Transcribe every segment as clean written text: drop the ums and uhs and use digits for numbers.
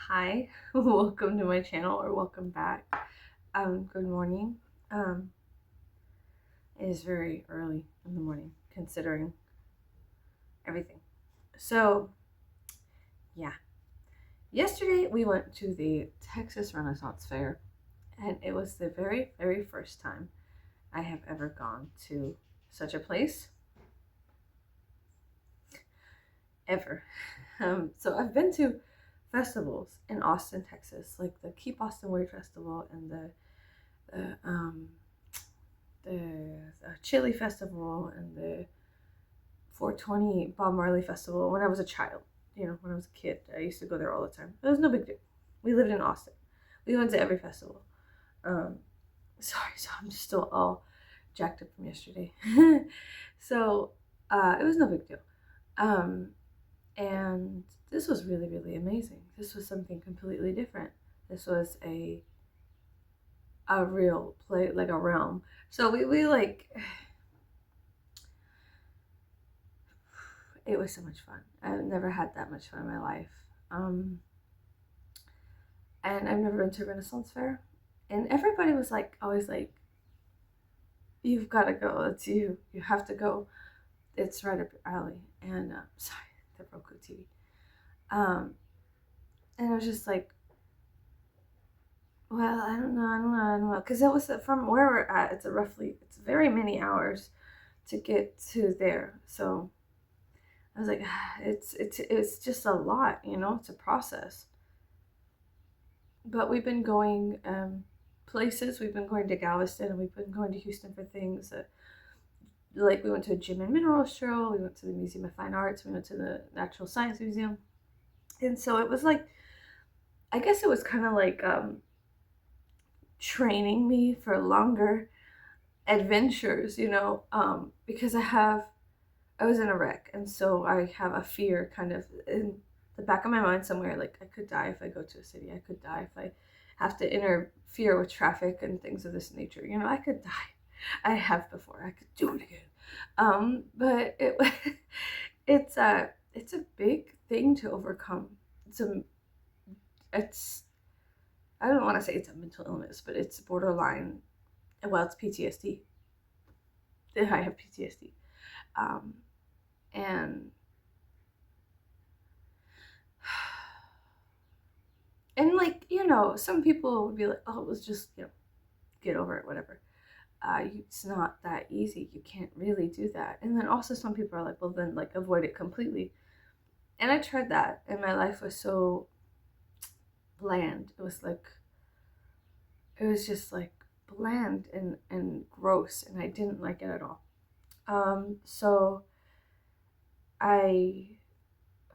Hi, welcome to my channel or welcome back. Good morning. It is very early in the morning considering everything. So, yeah. Yesterday we went to the Texas Renaissance Fair and it was the very, very first time I have ever gone to such a place ever. So I've been to festivals in Austin, Texas, like the Keep Austin Weird Festival and the Chili Festival and the 420 Bob Marley Festival when I was a child. When I was a kid, I used to go there all the time. It was no big deal. We lived in Austin. We went to every festival. Um, sorry, so I'm just still all jacked up from yesterday. So it was no big deal. And this was really, really amazing. This was something completely different. This was a real play, like a realm. So we like it was so much fun. I've never had that much fun in my life. Um, and I've never been to a Renaissance fair. And everybody was like, always like, you've got to go. It's you. You have to go. It's right up your alley. And sorry, the Roku TV. Um, and I was just like, well, I don't know. Because it was from where we're at, it's very many hours to get to there. So I was like, it's just a lot, it's a process. But we've been going places. We've been going to Galveston and we've been going to Houston for things. Like we went to a gem and mineral show. We went to the Museum of Fine Arts. We went to the Natural Science Museum. And so it was like, I guess it was kind of like training me for longer adventures, because I was in a wreck. And so I have a fear kind of in the back of my mind somewhere, like I could die if I go to a city. I could die if I have to interfere with traffic and things of this nature. I could die. I have before. I could do it again. But it's a big thing to overcome. It's I don't want to say it's a mental illness, but it's borderline. Well, it's PTSD. I have PTSD. Um, and like, some people would be like, oh, it was just, get over it, whatever. It's not that easy. You can't really do that. And then also some people are like, well, then like avoid it completely. And I tried that, and my life was so bland. It was just like bland and gross, and I didn't like it at all. So I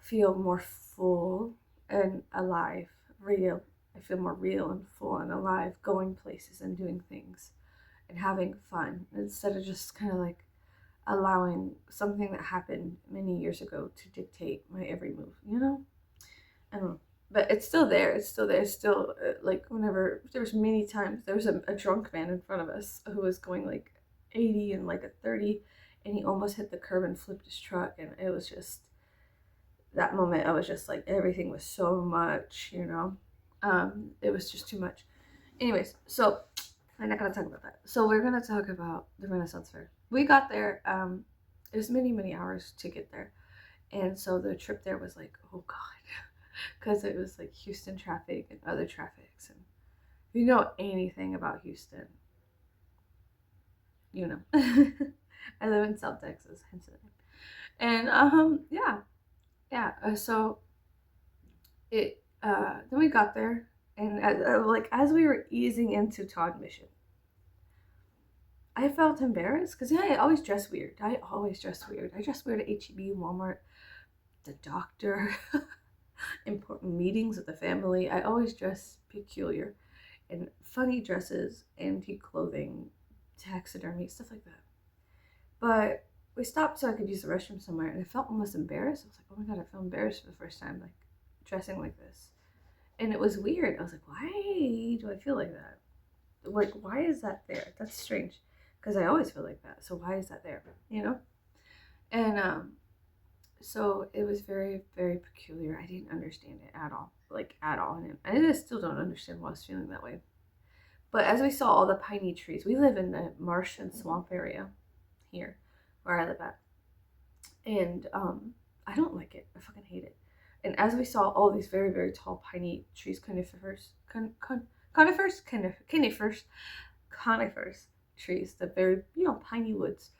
feel more full and alive, real. I feel more real and full and alive going places and doing things and having fun instead of just kind of like allowing something that happened many years ago to dictate my every move. I don't know. But it's still there. It's still there. It's still like whenever there was many times there was a drunk man in front of us who was going like 80 and like a 30, and he almost hit the curb and flipped his truck, and it was just that moment. I was just like everything was so much. It was just too much. Anyways, so I'm not gonna talk about that. So we're gonna talk about the Renaissance Fair. We got there. It was many, many hours to get there, and so the trip there was like, oh god, because it was like Houston traffic and other traffics. And if you know anything about Houston, you know. I live in South Texas, hence the name. And so it then we got there, and as we were easing into Todd Mission, I felt embarrassed because I always dress weird. I dress weird at HEB, Walmart, the doctor, important meetings with the family. I always dress peculiar in funny dresses, antique clothing, taxidermy, stuff like that. But we stopped so I could use the restroom somewhere, and I felt almost embarrassed. I was like, oh my god, I feel embarrassed for the first time, like dressing like this. And it was weird. I was like, why do I feel like that? Like, why is that there? That's strange. Because I always feel like that. So why is that there? And so it was very, very peculiar. I didn't understand it at all. like at all. And I still don't understand why I was feeling that way. But as we saw all the piney trees, we live in a marsh and swamp area here where I live at. And I don't like it. I fucking hate it. And as we saw all these very, very tall piney trees, conifers trees, the very, piney woods,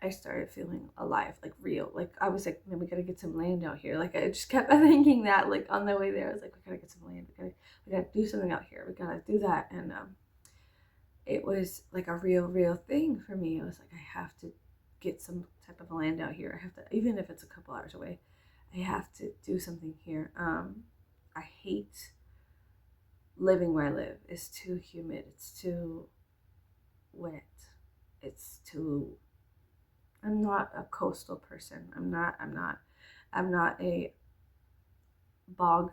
I started feeling alive, like real. Like I was like, man, we gotta get some land out here. Like I just kept thinking that, like on the way there, I was like, we gotta get some land. We gotta do something out here. We gotta do that. And it was like a real thing for me. I was like, I have to get some type of land out here. I have to, even if it's a couple hours away, I have to do something here. I hate living where I live. It's too humid. It's too wet. It's too. I'm not a coastal person. I'm not a bog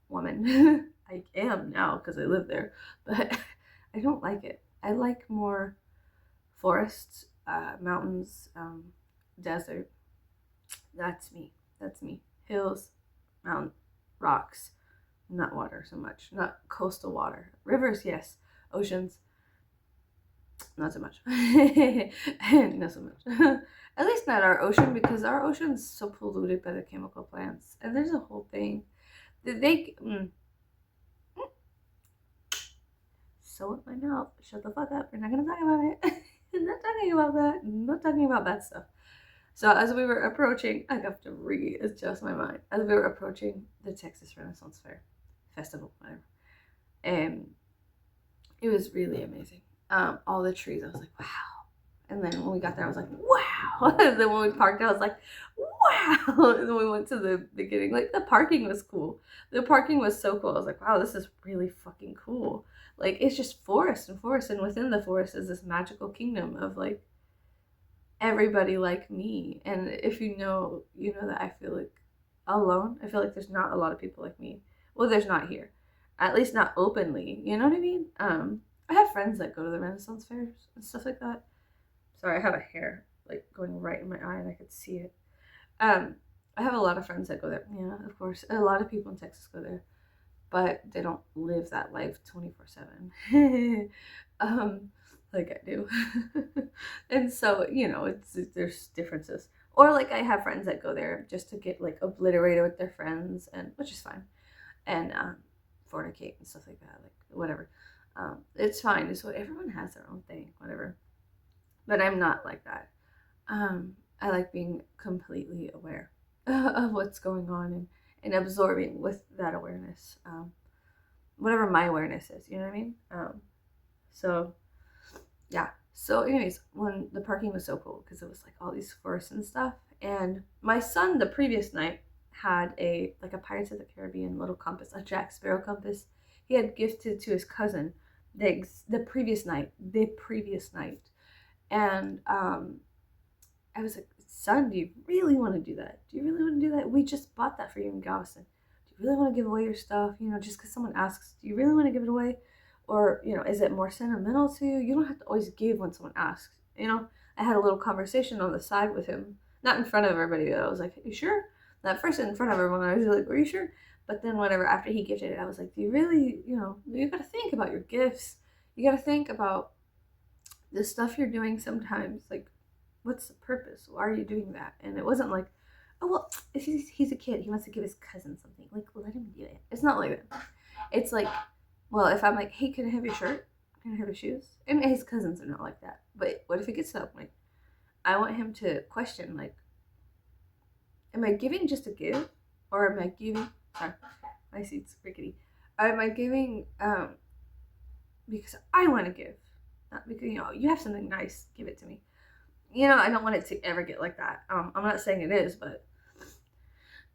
woman. I am now because I live there, but I don't like it. I like more forests, mountains, desert. That's me. That's me. Hills, mountain, rocks, not water so much. Not coastal water. Rivers, yes. Oceans, not so much. Not so much. At least not our ocean, because our ocean's so polluted by the chemical plants. And there's a whole thing. So with my mouth. Shut the fuck up. We're not gonna talk about it. I'm not talking about that. I'm not talking about bad stuff. So as we were approaching, I have to readjust my mind. As we were approaching the Texas Renaissance Fair Festival, whatever, and it was really amazing. All the trees, I was like, wow. And then when we got there, I was like, wow. And then when we parked, I was like, wow. And then we went to the beginning. Like, the parking was cool. The parking was so cool. I was like, wow, this is really fucking cool. Like, it's just forest and forest. And within the forest is this magical kingdom of, like, everybody like me. And if you know that I feel like alone. I feel like there's not a lot of people like me. Well, there's not here. At least not openly. You know what I mean? I have friends that go to the Renaissance fairs and stuff like that. Sorry, I have a hair like going right in my eye and I could see it. I have a lot of friends that go there. Yeah, of course. A lot of people in Texas go there, but they don't live that life 24/7. Like I do. And so, there's differences. Or like I have friends that go there just to get like obliterated with their friends, and which is fine. And fornicate and stuff like that, like whatever. It's fine. It's what everyone has their own thing, whatever. But I'm not like that. I like being completely aware of what's going on and absorbing with that awareness. Whatever my awareness is, you know what I mean? So, yeah. So, anyways, when the parking was so cool because it was like all these forests and stuff. And my son, the previous night, had a Pirates of the Caribbean little compass, a Jack Sparrow compass. He had gifted to his cousin the previous night. And I was like, son, do you really want to do that? Do you really want to do that? We just bought that for you in Galveston. Do you really want to give away your stuff? Just because someone asks, do you really want to give it away? Or, is it more sentimental to you? You don't have to always give when someone asks. I had a little conversation on the side with him. Not in front of everybody, but I was like, are you sure? At first in front of everyone, I was like, are you sure? But then whatever, after he gifted it, I was like, do you really, you got to think about your gifts. You got to think about the stuff you're doing sometimes. Like, what's the purpose? Why are you doing that? And it wasn't like, oh, well, he's a kid. He wants to give his cousin something. Like, let him do it. It's not like that. It's like, well, if I'm like, hey, can I have your shirt? Can I have your shoes? And his cousins are not like that. But what if it gets to that point? I want him to question, like, am I giving just to give? Or am I giving, sorry, my seat's rickety. Am I giving because I want to give? Not because, you have something nice, give it to me. I don't want it to ever get like that. I'm not saying it is, but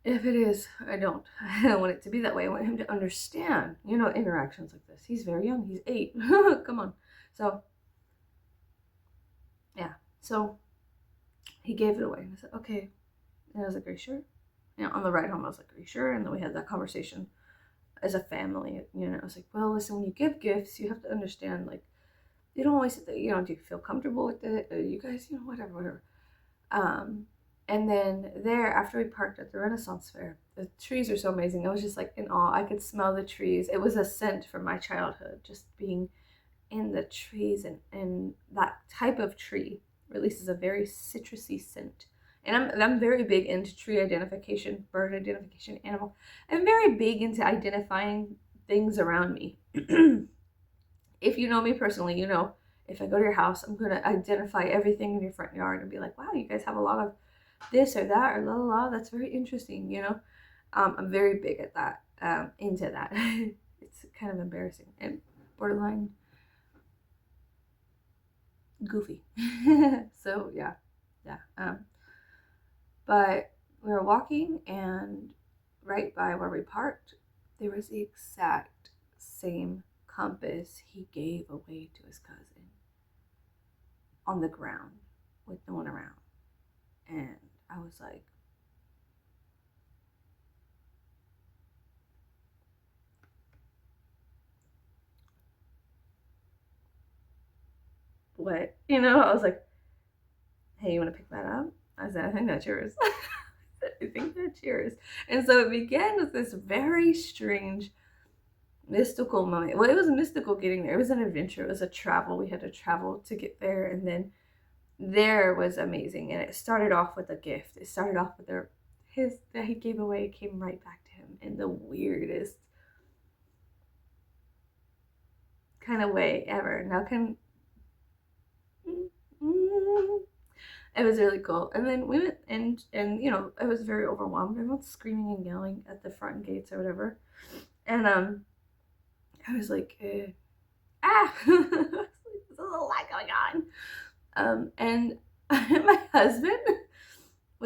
if it is, I don't want it to be that way. I want him to understand, interactions like this. He's very young. He's 8. Come on. So, yeah. So, he gave it away. And I said, okay. And I was like, are you sure? On the ride home, I was like, are you sure? And then we had that conversation as a family. I was like, well, listen, when you give gifts, you have to understand, like, you don't always, do you feel comfortable with it? You guys, whatever. And then there, after we parked at the Renaissance Fair, the trees are so amazing. I was just like in awe. I could smell the trees. It was a scent from my childhood, just being in the trees, and that type of tree releases a very citrusy scent. And I'm very big into tree identification, bird identification, animal. I'm very big into identifying things around me. If you know me personally, you know if I go to your house, I'm gonna identify everything in your front yard and be like, wow, you guys have a lot of this or that or la la la. That's very interesting, you know. I'm very big at that, into that. It's kind of embarrassing and borderline goofy. So yeah. But we were walking, and right by where we parked, there was the exact same compass he gave away to his cousin on the ground with no one around. And I was like, what? You know, I was like, hey, you want to pick that up? I said, I think that's yours. I think that's yours. And so it began with this very strange, mystical moment. Well, it was mystical getting there. It was an adventure. It was a travel. We had to travel to get there. And then there was amazing. And it started off with a gift. It started off with his that he gave away came right back to him in the weirdest kind of way ever. Now it was really cool. And then we went, and you know, I was very overwhelmed. Everyone's screaming and yelling at the front gates or whatever. And I was like, there's a little lot going on. And my husband,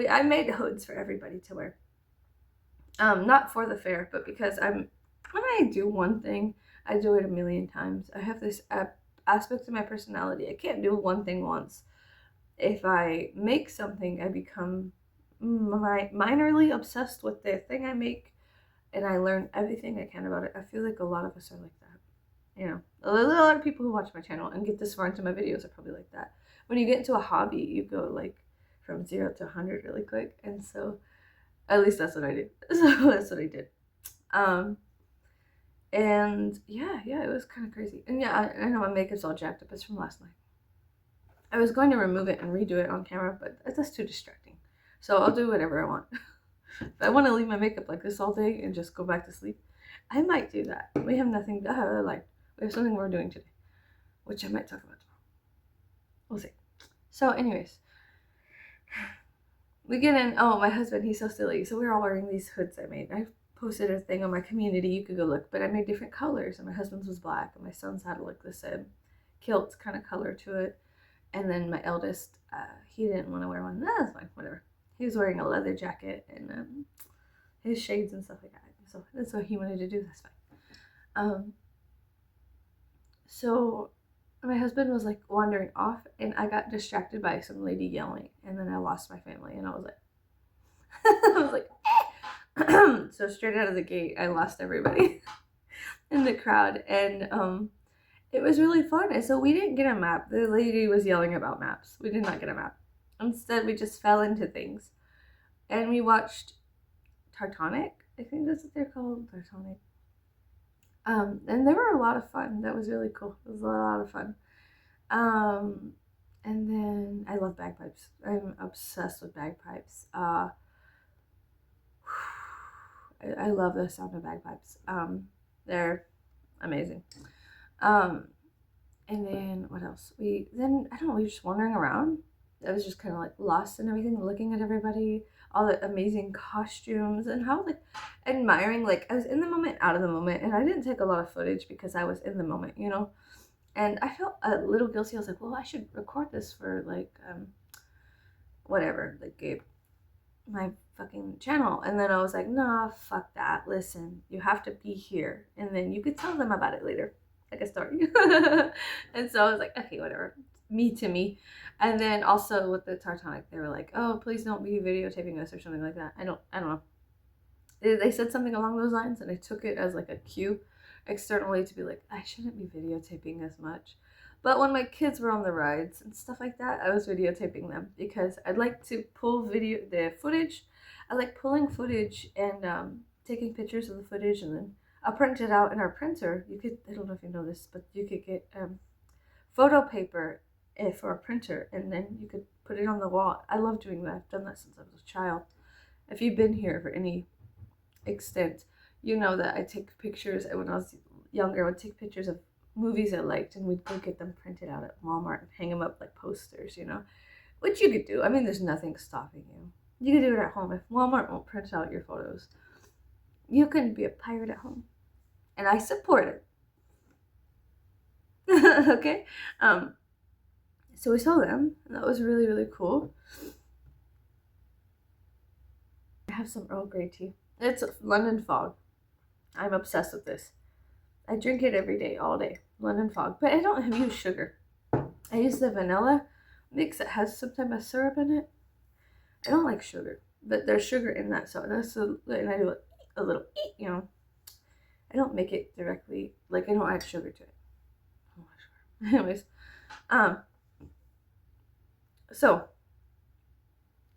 I made hoods for everybody to wear. Not for the fair, but because when I do one thing, I do it a million times. I have this aspect of my personality. I can't do one thing once. If I make something, I become minorly obsessed with the thing I make, and I learn everything I can about it. I feel like a lot of us are like that. You know, a lot of people who watch my channel and get this far into my videos are probably like that. When you get into a hobby, you go like from 0 to 100 really quick. And so at least that's what I did. So that's what I did. And yeah, it was kind of crazy. And yeah, I know my makeup's all jacked up. It's from last night. I was going to remove it and redo it on camera, but that's too distracting. So I'll do whatever I want. If I want to leave my makeup like this all day and just go back to sleep, I might do that. We have nothing like we have something we're doing today, which I might talk about tomorrow. We'll see. So anyways, we get in. Oh, my husband, he's so silly. So we're all wearing these hoods I made. I posted a thing on my community. You could go look, but I made different colors, and my husband's was black, and my son's had like this kilt kind of color to it. And then my eldest, he didn't want to wear one. That's fine, whatever. He was wearing a leather jacket and his shades and stuff like that. So that's what he wanted to do. That's fine. So my husband was like wandering off, and I got distracted by some lady yelling, and then I lost my family, and I was like, So straight out of the gate, I lost everybody in the crowd, and it was really fun. And so we didn't get a map. The lady was yelling about maps. We did not get a map. Instead, we just fell into things. And we watched Tartonic. I think that's what they're called, Tartonic. And they were a lot of fun. That was really cool. It was a lot of fun. And then I love bagpipes. I'm obsessed with bagpipes. I love the sound of bagpipes. They're amazing. And then what else? I don't know, we were just wandering around. I was just kind of like lost in everything, looking at everybody, all the amazing costumes, and how like admiring, like I was in the moment, out of the moment, and I didn't take a lot of footage because I was in the moment, you know. And I felt a little guilty. I was like, well, I should record this for like whatever, like my fucking channel. And then I was like, nah, fuck that. Listen, you have to be here, and then you could tell them about it later, like a story. And so I was like, okay, whatever, me to me. And then also with the Tartonic, they were like, oh, please don't be videotaping us or something like that. I don't know. They said something along those lines, and I took it as like a cue externally to be like, I shouldn't be videotaping as much. But when my kids were on the rides and stuff like that, I was videotaping them because I'd like to pull the footage. I like pulling footage and taking pictures of the footage, and then I'll print it out in our printer. You could, I don't know if you know this, but you could get photo paper for a printer, and then you could put it on the wall. I love doing that. I've done that since I was a child. If you've been here for any extent, you know that I take pictures. When I was younger, I would take pictures of movies I liked, and we'd go get them printed out at Walmart and hang them up like posters, which you could do. I mean, there's nothing stopping you. You can do it at home. If Walmart won't print out your photos, you can be a pirate at home, and I support it. Okay. So we saw them, and that was really, really cool. I have some Earl Grey tea. It's London Fog. I'm obsessed with this. I drink it every day, all day. London Fog. But I don't use sugar. I use the vanilla mix that has some type of syrup in it. I don't like sugar, but there's sugar in that, so that's and I do a little, I don't make it directly, like I don't add sugar to it. I'm not sure. Anyways, so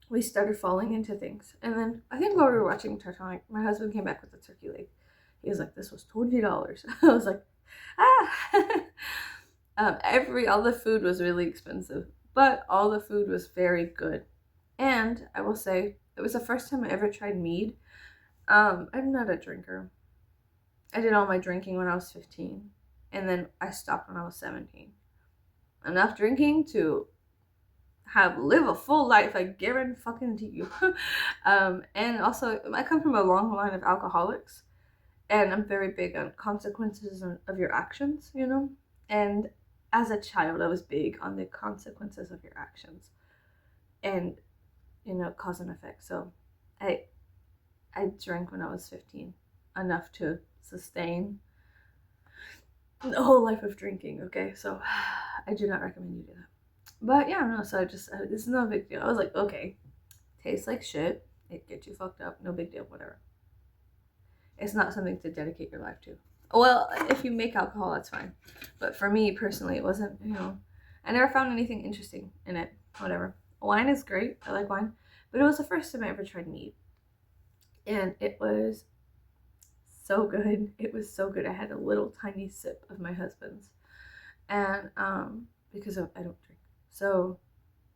we started falling into things, and then I think while we were watching Titanic, my husband came back with a turkey leg. He was like, "This was $20." I was like, "Ah!" All the food was really expensive, but all the food was very good. And I will say, it was the first time I ever tried mead. I'm not a drinker. I did all my drinking when I was 15, and then I stopped when I was 17. Enough drinking to live a full life, I guarantee you. And also, I come from a long line of alcoholics, and I'm very big on consequences of your actions, And as a child, I was big on the consequences of your actions, and cause and effect. So, I drank when I was 15, enough to sustain the whole life of drinking. Okay, so I do not recommend you do that. But yeah, no. So this is no big deal. I was like, okay, tastes like shit. It gets you fucked up. No big deal. Whatever. It's not something to dedicate your life to. Well, if you make alcohol, that's fine. But for me personally, it wasn't. I never found anything interesting in it. Whatever. Wine is great. I like wine, but it was the first time I ever tried mead, and it was so good. It was so good. I had a little tiny sip of my husband's, and because I don't drink, so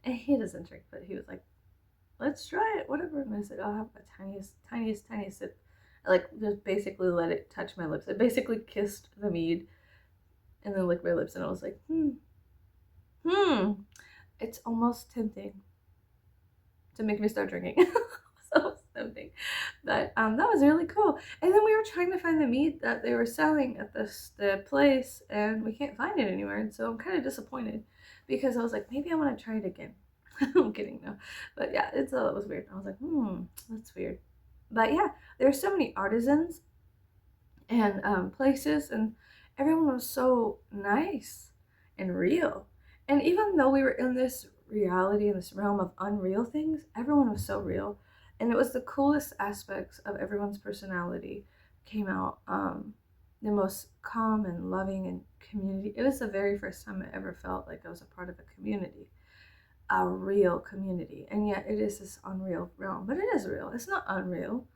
he doesn't drink, but he was like, "Let's try it, whatever." And I said, "I'll have a tiniest sip." I just basically let it touch my lips. I basically kissed the mead, and then licked my lips, and I was like, It's almost tempting to make me start drinking. So tempting. But that was really cool. And then we were trying to find the meat that they were selling at the place, and we can't find it anywhere. And so I'm kind of disappointed, because I was like, maybe I want to try it again. I'm kidding, no. But yeah, it was weird. I was like, that's weird. But yeah, there were so many artisans and places, and everyone was so nice and real. And even though we were in this reality, in this realm of unreal things, everyone was so real. And it was the coolest aspects of everyone's personality came out. The most calm and loving and community. It was the very first time I ever felt like I was a part of a community, a real community. And yet it is this unreal realm, but it is real. It's not unreal.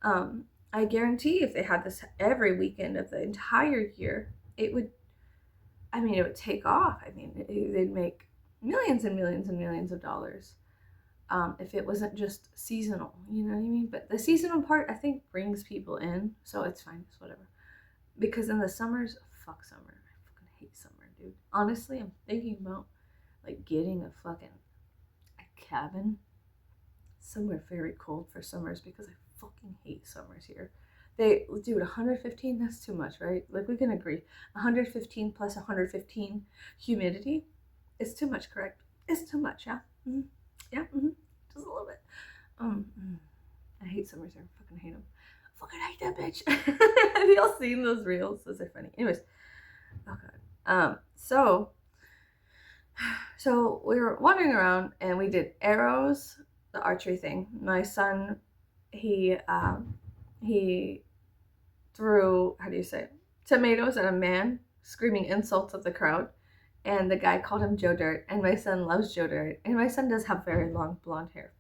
I guarantee if they had this every weekend of the entire year, it would take off. They'd make millions and millions and millions of dollars. If it wasn't just seasonal, you know what I mean? But the seasonal part, I think, brings people in, so it's fine, it's whatever. Because in the summers, fuck summer. I fucking hate summer, dude. Honestly, I'm thinking about getting a cabin somewhere very cold for summers, because I fucking hate summers here. Dude, 115, that's too much, right? We can agree. 115 plus 115 humidity is too much, correct? It's too much, yeah? Mm-hmm. Yeah, just a little bit. I hate summers here. I fucking hate them. I fucking hate that bitch. Have y'all seen those reels? Those are funny. Anyways, oh god. So we were wandering around, and we did arrows, the archery thing. My son, he threw, how do you say it, tomatoes at a man, screaming insults at the crowd. and the guy called him Joe Dirt, and my son loves Joe Dirt, and my son does have very long blonde hair.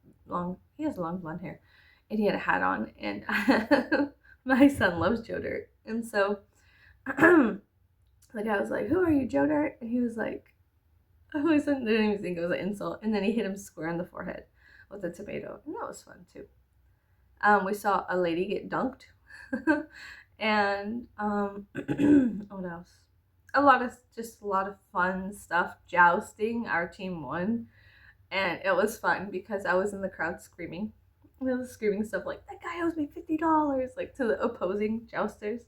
He has long blonde hair, and he had a hat on, and my son loves Joe Dirt, and so the guy was like, "Who are you, Joe Dirt?" And he was like, "Oh, my son didn't even think it was an insult," and then he hit him square in the forehead with a tomato, and that was fun too. We saw a lady get dunked, and what else? A lot of fun stuff. Jousting, our team won, and it was fun because I was in the crowd screaming. I was screaming stuff like, "That guy owes me $50," like to the opposing jousters,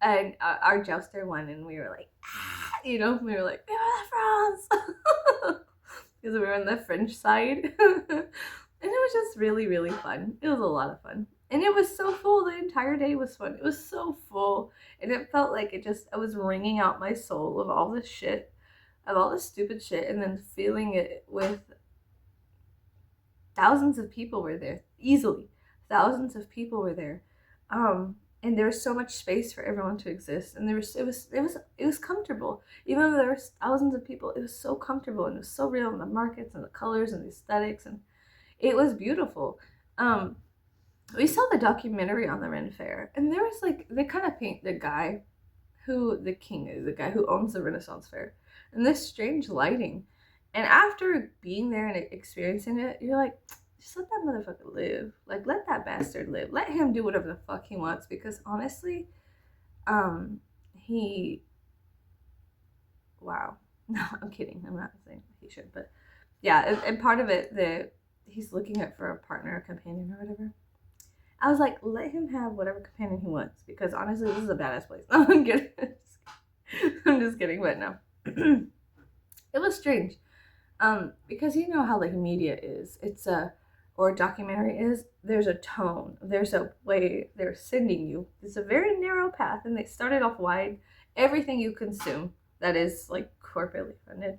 and our jouster won, and we were like, ah! We were like, "We are the France," because we were on the French side. And it was just really, really fun. It was a lot of fun. And it was so full. The entire day was fun. It was so full. And it felt like I was wringing out my soul of all this shit, of all this stupid shit, and then feeling it with thousands of people were there. Easily. Thousands of people were there. And there was so much space for everyone to exist. And it was comfortable. Even though there were thousands of people, it was so comfortable, and it was so real, in the markets and the colors and the aesthetics, and it was beautiful. We saw the documentary on the Ren Fair, and there was like, they kind of paint the guy who the king is, the guy who owns the Renaissance Fair, and this strange lighting. And after being there and experiencing it, you're like, just let that motherfucker live. Like, let that bastard live. Let him do whatever the fuck he wants, because honestly, wow. No, I'm kidding. I'm not saying he should, but yeah, and part of it, he's looking for a partner, a companion, or whatever. I was like, let him have whatever companion he wants, because honestly, this is a badass place. No, I'm kidding. I'm just kidding, but no. It was strange. Because you know how like media is. Or a documentary is, there's a tone. There's a way they're sending you. It's a very narrow path, and they started off wide. Everything you consume that is like corporately funded,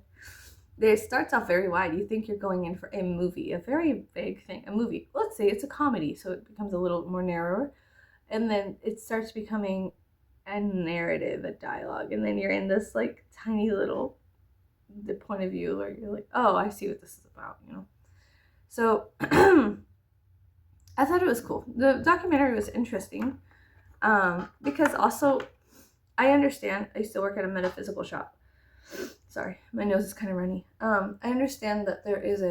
it starts off very wide. You think you're going in for a movie, a very vague thing, a movie. Let's say it's a comedy, so it becomes a little more narrower. And then it starts becoming a narrative, a dialogue. And then you're in this like tiny little, the point of view where you're like, oh, I see what this is about, So I thought it was cool. The documentary was interesting, because also I understand, I used to work at a metaphysical shop. Sorry, my nose is kind of runny. I understand that there's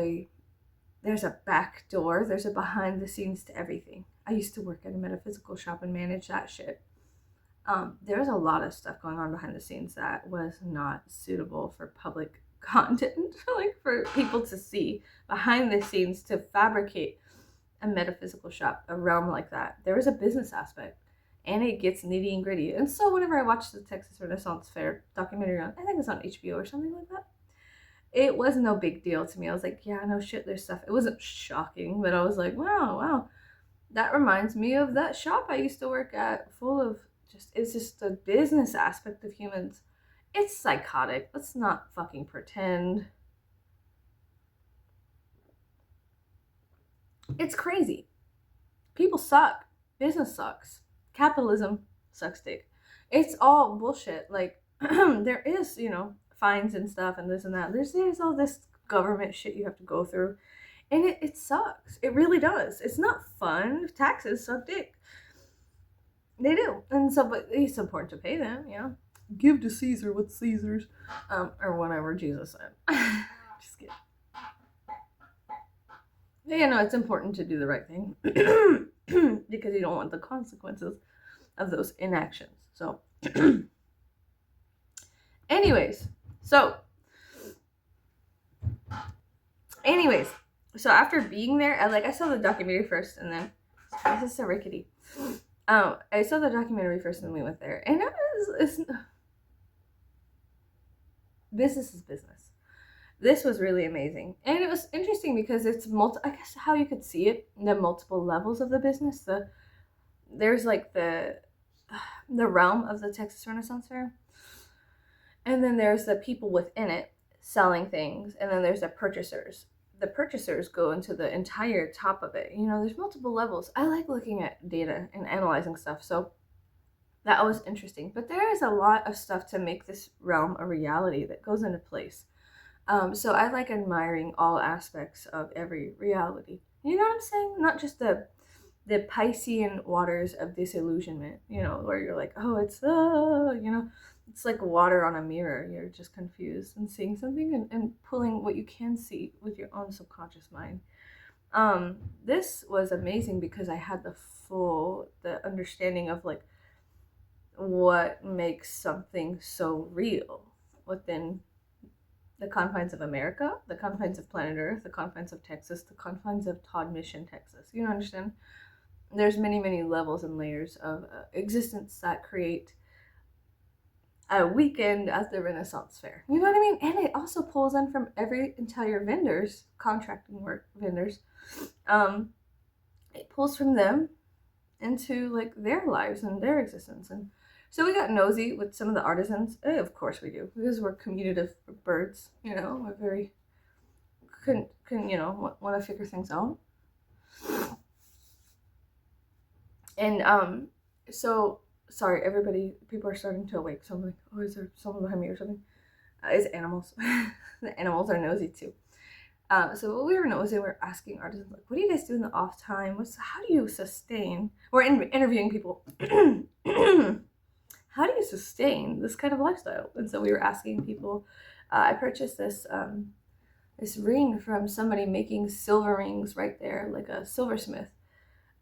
a back door, there's a behind the scenes to everything. I used to work at a metaphysical shop and manage that shit. There was a lot of stuff going on behind the scenes that was not suitable for public content, like for people to see behind the scenes, to fabricate a metaphysical shop, a realm like that. There was a business aspect, and it gets nitty and gritty. And so whenever I watched the Texas Renaissance Fair documentary I think it's on HBO or something like that, it was no big deal to me. I was like, yeah, no shit, there's stuff. It wasn't shocking, but I was like, wow, that reminds me of that shop I used to work at, full of it's just the business aspect of humans. It's psychotic. Let's not fucking pretend. It's crazy. People suck. Business sucks. Capitalism sucks dick. It's all bullshit. Like, there is, fines and stuff and this and that. There's all this government shit you have to go through. And it sucks. It really does. It's not fun. Taxes suck dick. They do. And so, but it's important to pay them, Give to Caesar what's Caesar's. Or whatever Jesus said. Just kidding. But, it's important to do the right thing. Because you don't want the consequences of those inactions. So, anyways, so after being there, I saw the documentary first, and then this is so rickety. I saw the documentary first, and then we went there, and business is business. This was really amazing, and it was interesting because it's I guess how you could see it, the multiple levels of the business. There's like the realm of the Texas Renaissance Fair, and then there's the people within it selling things, and then there's the purchasers. The purchasers go into the entire top of it. There's multiple levels. I like looking at data and analyzing stuff. So that was interesting. But there is a lot of stuff to make this realm a reality that goes into place. So I like admiring all aspects of every reality. You know what I'm saying? Not just the Piscean waters of disillusionment, where you're like, oh, it's like water on a mirror. You're just confused and seeing something and pulling what you can see with your own subconscious mind. This was amazing because I had the understanding of like what makes something so real within the confines of America, the confines of planet Earth, the confines of Texas, the confines of Todd Mission, Texas. You understand? There's many, many levels and layers of existence that create a weekend at the Renaissance Fair. You know what I mean? And it also pulls in from every entire vendors, contracting work vendors. It pulls from them into like their lives and their existence. And so we got nosy with some of the artisans. Of course we do, because we're communicative birds. We're very couldn't want to figure things out. And so sorry, everybody. People are starting to awake. So I'm like, oh, is there someone behind me or something? It's animals. The animals are nosy too. So we were nosy. We're asking artisans like, what do you guys do in the off time? How do you sustain? We're interviewing people. How do you sustain this kind of lifestyle? And so we were asking people. I purchased this ring from somebody making silver rings right there, like a silversmith.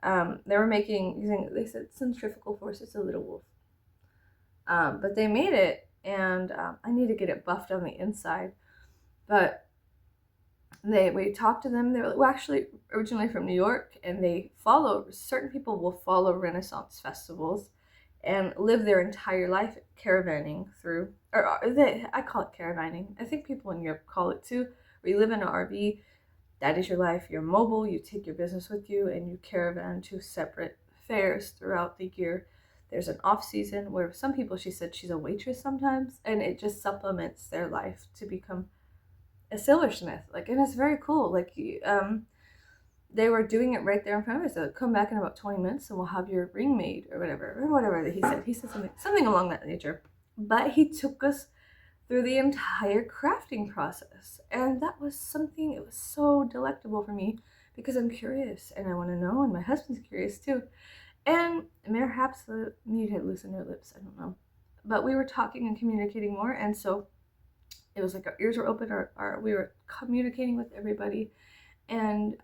They were they said centrifugal force. It's a little wolf. But they made it, and I need to get it buffed on the inside. But we talked to them. They were actually originally from New York, and certain people will follow Renaissance festivals and live their entire life caravanning through, I call it caravanning. I think people in Europe call it too, where you live in an RV. That is your life. You're mobile. You take your business with you, and you caravan to separate fairs throughout the year. There's an off season where some people, she said she's a waitress sometimes, and it just supplements their life to become a silversmith. And it's very cool. They were doing it right there in front of us. So come back in about 20 minutes, and we'll have your ring made or whatever that he said. He said something along that nature. But he took us through the entire crafting process. And that was something, it was so delectable for me because I'm curious and I want to know, and my husband's curious too. And perhaps the mute had loosened her lips, I don't know. But we were talking and communicating more, and so it was like our ears were open, we were communicating with everybody. And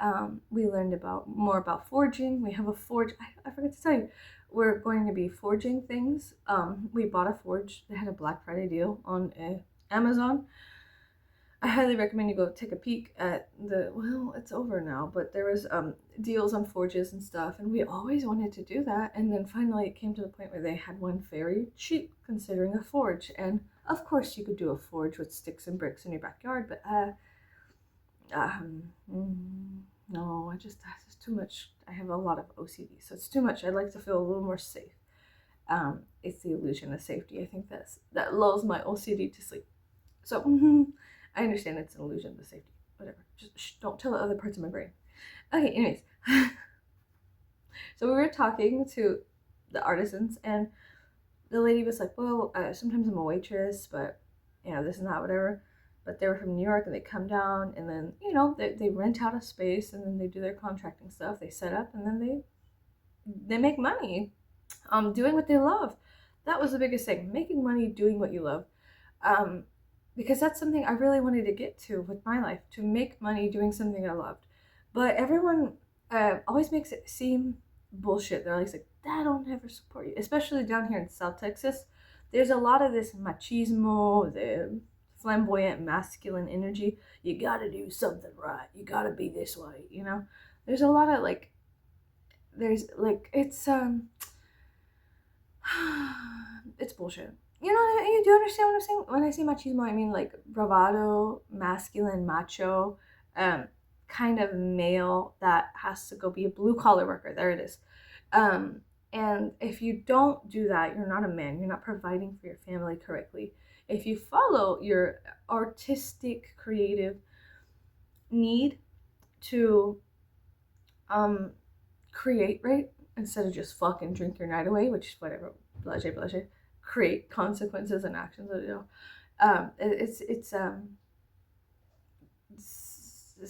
we learned more about forging. We have a forge. I forgot to tell you, we're going to be forging things. We bought a forge. They had a Black Friday deal on Amazon. I highly recommend you go take a peek at it's over now, but there was deals on forges and stuff, and we always wanted to do that. And then finally it came to the point where they had one very cheap considering a forge. And of course you could do a forge with sticks and bricks in your backyard, but no, that's just too much. I have a lot of OCD, so it's too much. I'd like to feel a little more safe. It's the illusion of safety. I think that lulls my OCD to sleep. So I understand it's an illusion of safety. Whatever. Just don't tell the other parts of my brain. Okay, anyways. So we were talking to the artisans, and the lady was like, well, sometimes I'm a waitress, but this and that, whatever. But they were from New York, and they come down, and then they rent out a space, and then they do their contracting stuff. They set up, and then they make money, doing what they love. That was the biggest thing: making money doing what you love, because that's something I really wanted to get to with my life: to make money doing something I loved. But everyone always makes it seem bullshit. They're always like, "I don't ever support you," especially down here in South Texas. There's a lot of this machismo, the flamboyant masculine energy. You gotta do something right, you gotta be this way, there's a lot of it's bullshit. You do understand what I'm saying? When I say machismo, I mean like bravado, masculine, macho, kind of male that has to go be a blue collar worker. There it is. And if you don't do that, you're not a man. You're not providing for your family correctly. If you follow your artistic, creative need to create, right, instead of just fucking drink your night away, which is whatever, blah, blah, blah, create consequences and actions. You know, it's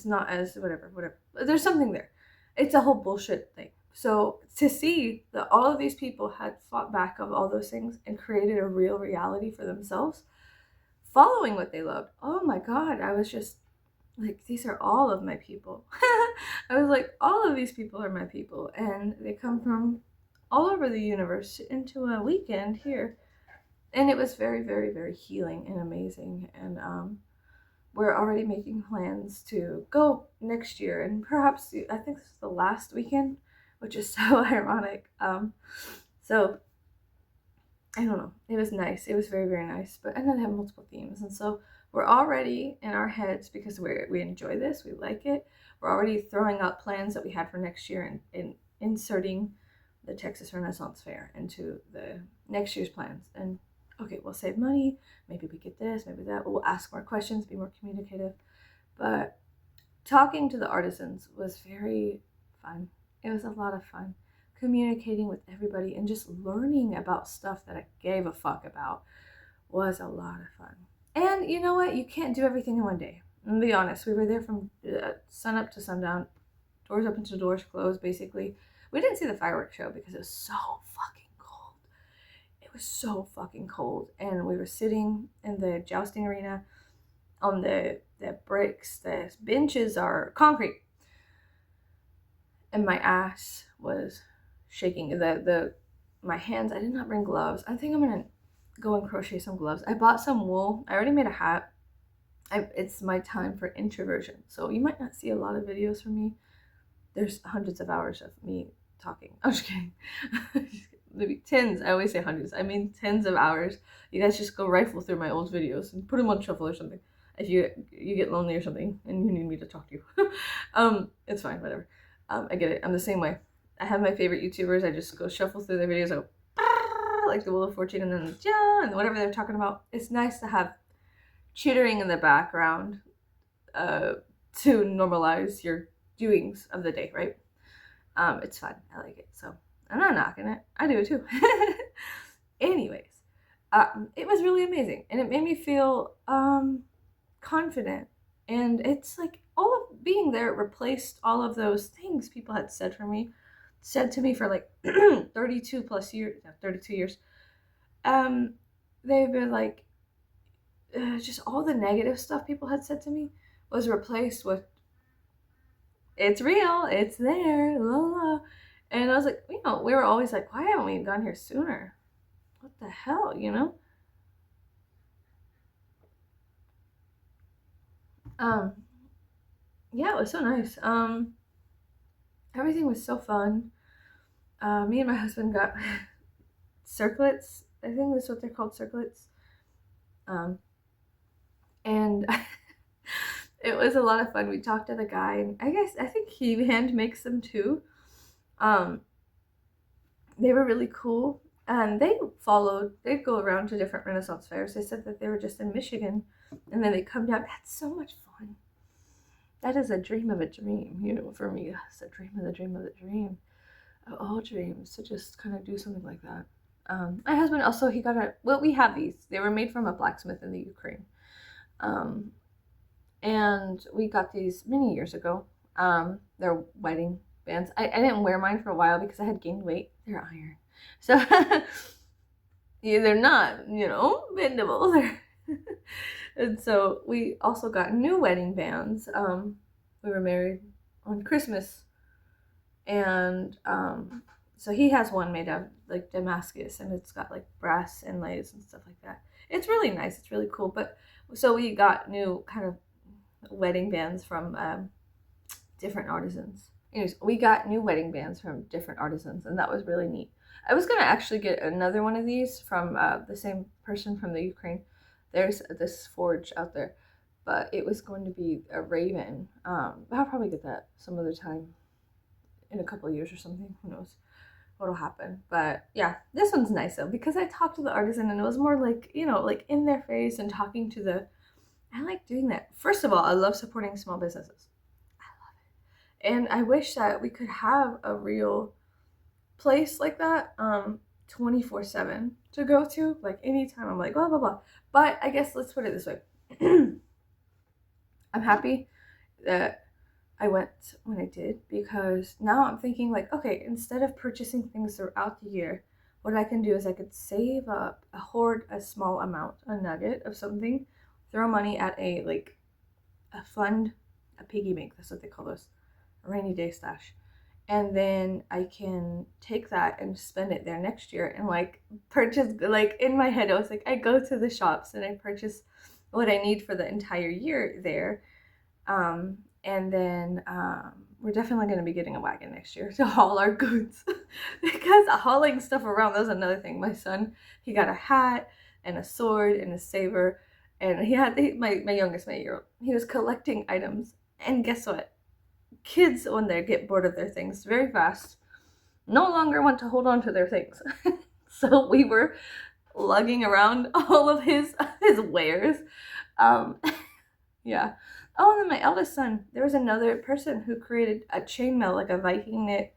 not as whatever. There's something there. It's a whole bullshit thing. So to see that all of these people had fought back of all those things and created a real reality for themselves, following what they loved. Oh my God, I was just like, these are all of my people. I was like, all of these people are my people, and they come from all over the universe into a weekend here. And it was very, very, very healing and amazing. And we're already making plans to go next year, and perhaps I think this is the last weekend, which is so ironic. So I don't know. It was nice. It was very, very nice. But I know they have multiple themes, and so we're already in our heads, because we enjoy this, we like it. We're already throwing out plans that we had for next year and inserting the Texas Renaissance Fair into the next year's plans. And okay, we'll save money. Maybe we get this, maybe that. We'll ask more questions, be more communicative. But talking to the artisans was very fun. It was a lot of fun. Communicating with everybody and just learning about stuff that I gave a fuck about was a lot of fun. And you know what? You can't do everything in one day. I'm gonna be honest. We were there from sun up to sundown. Doors open to doors closed, basically. We didn't see the fireworks show because it was so fucking cold. It was so fucking cold. And we were sitting in the jousting arena on the bricks. The benches are concrete. And my ass was shaking. My hands, I did not bring gloves. I think I'm gonna go and crochet some gloves. I bought some wool. I already made a hat. It's my time for introversion. So you might not see a lot of videos from me. There's hundreds of hours of me talking. I'm just kidding. Maybe tens. I always say hundreds. I mean tens of hours. You guys just go rifle through my old videos and put them on shuffle or something. If you get lonely or something and you need me to talk to you. It's fine, whatever. I get it. I'm the same way. I have my favorite YouTubers. I just go shuffle through their videos. I go, like the Wheel of Fortune, and then and whatever they're talking about. It's nice to have chittering in the background to normalize your doings of the day, right? It's fun. I like it. So I'm not knocking it. I do it too. Anyways, it was really amazing, and it made me feel confident. And it's like all of being there replaced all of those things people had said to me for like 32 years. They've been like, just all the negative stuff people had said to me was replaced with, it's real, it's there, la la. And I was like, we were always like, why haven't we gone here sooner? What the hell, Yeah, it was so nice. Everything was so fun. Me and my husband got circlets. I think that's what they're called, circlets. And it was a lot of fun. We talked to the guy, and I think he hand makes them too. They were really cool, and they'd go around to different Renaissance fairs. They said that they were just in Michigan, and then they come down. That's so much fun. That is a dream of a dream, for me. It's a dream of the dream of the dream of all dreams, to just kind of do something like that. My husband also, we have these. They were made from a blacksmith in the Ukraine. And we got these many years ago. They're wedding bands. I didn't wear mine for a while because I had gained weight. They're iron. So they're not, bendable. And so we also got new wedding bands. We were married on Christmas. And so he has one made of like Damascus, and it's got like brass inlays and stuff like that. It's really nice. It's really cool. But so we got new kind of wedding bands from different artisans. Anyways, we got new wedding bands from different artisans, and that was really neat. I was going to actually get another one of these from the same person from the Ukraine. There's this forge out there, but it was going to be a raven. I'll probably get that some other time in a couple of years or something. Who knows what'll happen. But yeah, this one's nice though, because I talked to the artisan, and it was more like, like in their face and talking to I like doing that. First of all, I love supporting small businesses. I love it. And I wish that we could have a real place like that 24/7 to go to. Like anytime I'm like, blah, blah, blah. But I guess let's put it this way. I'm happy that I went when I did, because now I'm thinking like, okay, instead of purchasing things throughout the year, what I can do is I could save up, hoard a small amount, a nugget of something, throw money at a fund, a piggy bank. That's what they call those, a rainy day stash. And then I can take that and spend it there next year and like purchase, like in my head, I was like, I go to the shops and I purchase what I need for the entire year there. And then we're definitely going to be getting a wagon next year to haul our goods because hauling stuff around, that was another thing. My son, he got a hat and a sword and a saber, and my youngest, my 8-year-old, he was collecting items. And guess what? Kids, when they get bored of their things very fast, no longer want to hold on to their things. So we were lugging around all of his wares. Yeah. Oh, and then my eldest son, there was another person who created a chainmail, like a Viking knit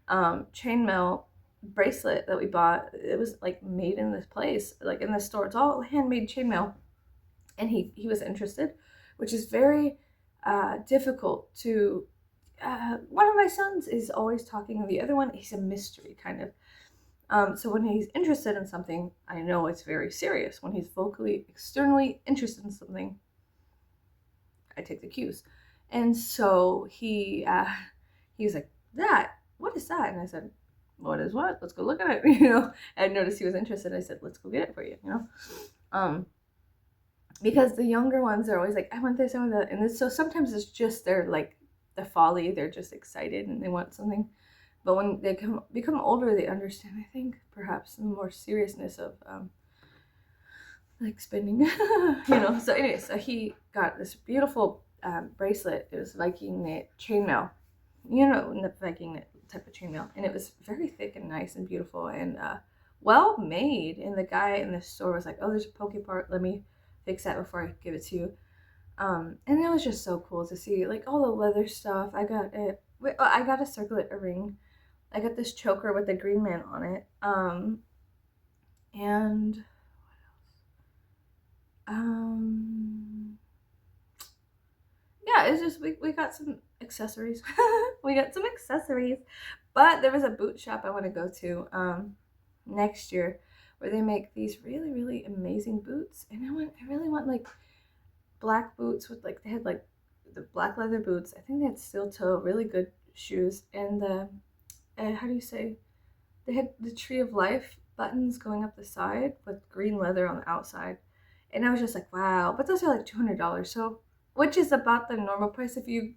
chainmail bracelet that we bought. It was like made in this place, like in the store. It's all handmade chainmail. And he was interested, which is very difficult to. One of my sons is always talking, and the other one, he's a mystery kind of. So when he's interested in something, I know it's very serious. When he's vocally, externally interested in something, I take the cues. And so he was like, "That, what is that?" And I said, "What is what? Let's go look at it." I noticed he was interested. I said, "Let's go get it for you." Because the younger ones are always like, "I want this, I want that," and so sometimes it's just their like the folly. They're just excited and they want something. But when they become older, they understand, I think, perhaps the more seriousness of like spending. So anyway, so he got this beautiful bracelet. It was Viking knit chainmail, the Viking knit type of chainmail, and it was very thick and nice and beautiful and well made. And the guy in the store was like, "Oh, there's a pokey part. Let me fix that before I give it to you." And it was just so cool to see like all the leather stuff. I got a circlet, a ring. I got this choker with the green man on it. And yeah, it's just we got some accessories. We got some accessories. But there was a boot shop I want to go to next year where they make these really, really amazing boots. And I really want like black boots with like, they had like the black leather boots. I think they had steel toe, really good shoes. And how do you say? They had the Tree of Life buttons going up the side with green leather on the outside. And I was just like, wow. But those are like $200. So, which is about the normal price. If you're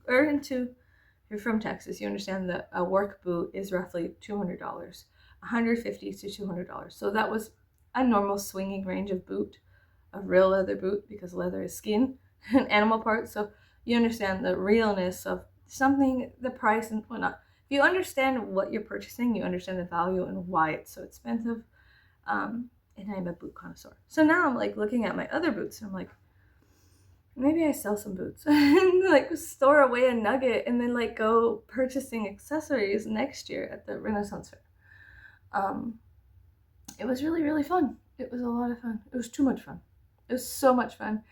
from Texas, you understand that a work boot is roughly $200, $150 to $200. So that was a normal swinging range of boot, a real leather boot, because leather is skin and animal parts. So you understand the realness of something, the price and whatnot. If you understand what you're purchasing, you understand the value and why it's so expensive. And I'm a boot connoisseur. So now I'm like looking at my other boots and I'm like, maybe I sell some boots and like store away a nugget and then like go purchasing accessories next year at the Renaissance Fair. It was really, really fun. It was a lot of fun. It was too much fun. It was so much fun.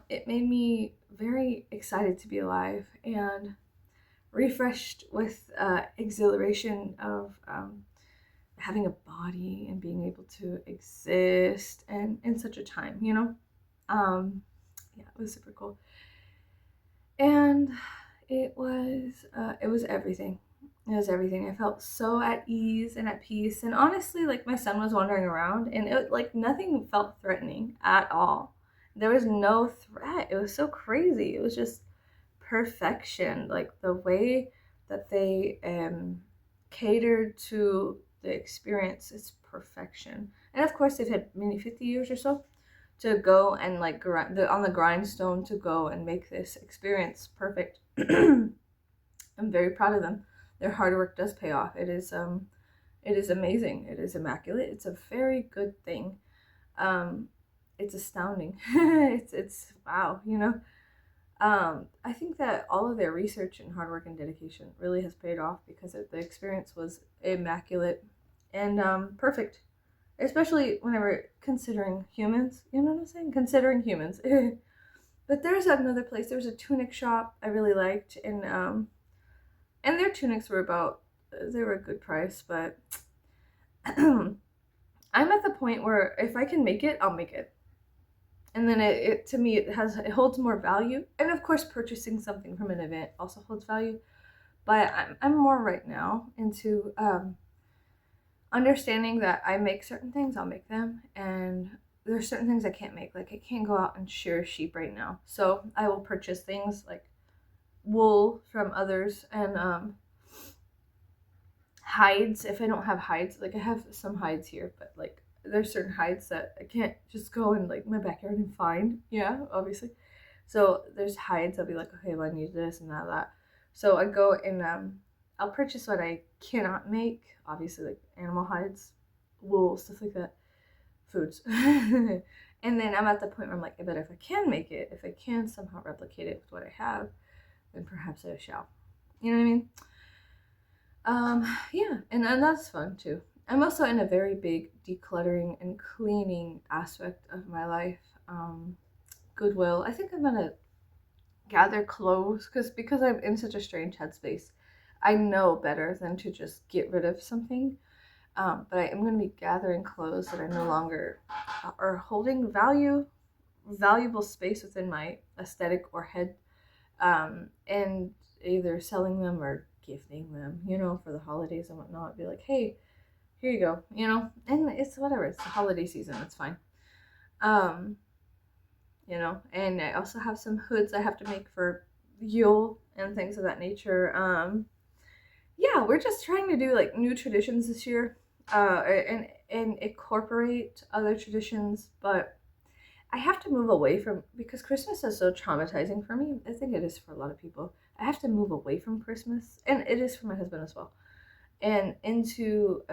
It made me very excited to be alive and refreshed with exhilaration of having a body and being able to exist and in such a time, yeah, it was super cool. And it was everything. It was everything. I felt so at ease and at peace. And honestly, like my son was wandering around and it like nothing felt threatening at all. There was no threat. It was so crazy. It was just perfection. Like the way that they catered to the experience is perfection. And of course, they've had maybe 50 years or so to go and like on the grindstone to go and make this experience perfect. I'm very proud of them. Their hard work does pay off. It is amazing. It is immaculate. It's a very good thing. It's astounding. it's wow, I think that all of their research and hard work and dedication really has paid off because the experience was immaculate. and perfect, especially whenever considering humans. You know what I'm saying? Considering humans. But there's another place. There was a tunic shop I really liked, and their tunics were they were a good price, but I'm at the point where if I can make it, I'll make it. And then it to me it holds more value. And of course purchasing something from an event also holds value. But I'm more right now into understanding that I make certain things, I'll make them, and there's certain things I can't make. Like I can't go out and shear sheep right now. So I will purchase things like wool from others and hides if I don't have hides. Like I have some hides here, but like there's certain hides that I can't just go in like my backyard and find. Yeah, obviously. So there's hides. I'll be like, okay, well I need this and that. So I go and I'll purchase what I cannot make. Obviously, like animal hides, wool, stuff like that, foods. And then I'm at the point where I'm like, I bet if I can make it, if I can somehow replicate it with what I have, then perhaps I shall. You know what I mean? Yeah, and that's fun too. I'm also in a very big decluttering and cleaning aspect of my life. Goodwill. I think I'm gonna gather clothes because I'm in such a strange headspace. I know better than to just get rid of something. But I am going to be gathering clothes that are no longer are holding valuable space within my aesthetic or head, and either selling them or gifting them, for the holidays and whatnot. Be like, hey, here you go, and it's whatever. It's the holiday season. It's fine. Um, and I also have some hoods I have to make for Yule and things of that nature. Yeah, we're just trying to do like new traditions this year, and incorporate other traditions, but I have to move away from because Christmas is so traumatizing for me. I think it is for a lot of people. I have to move away from Christmas, and it is for my husband as well, and into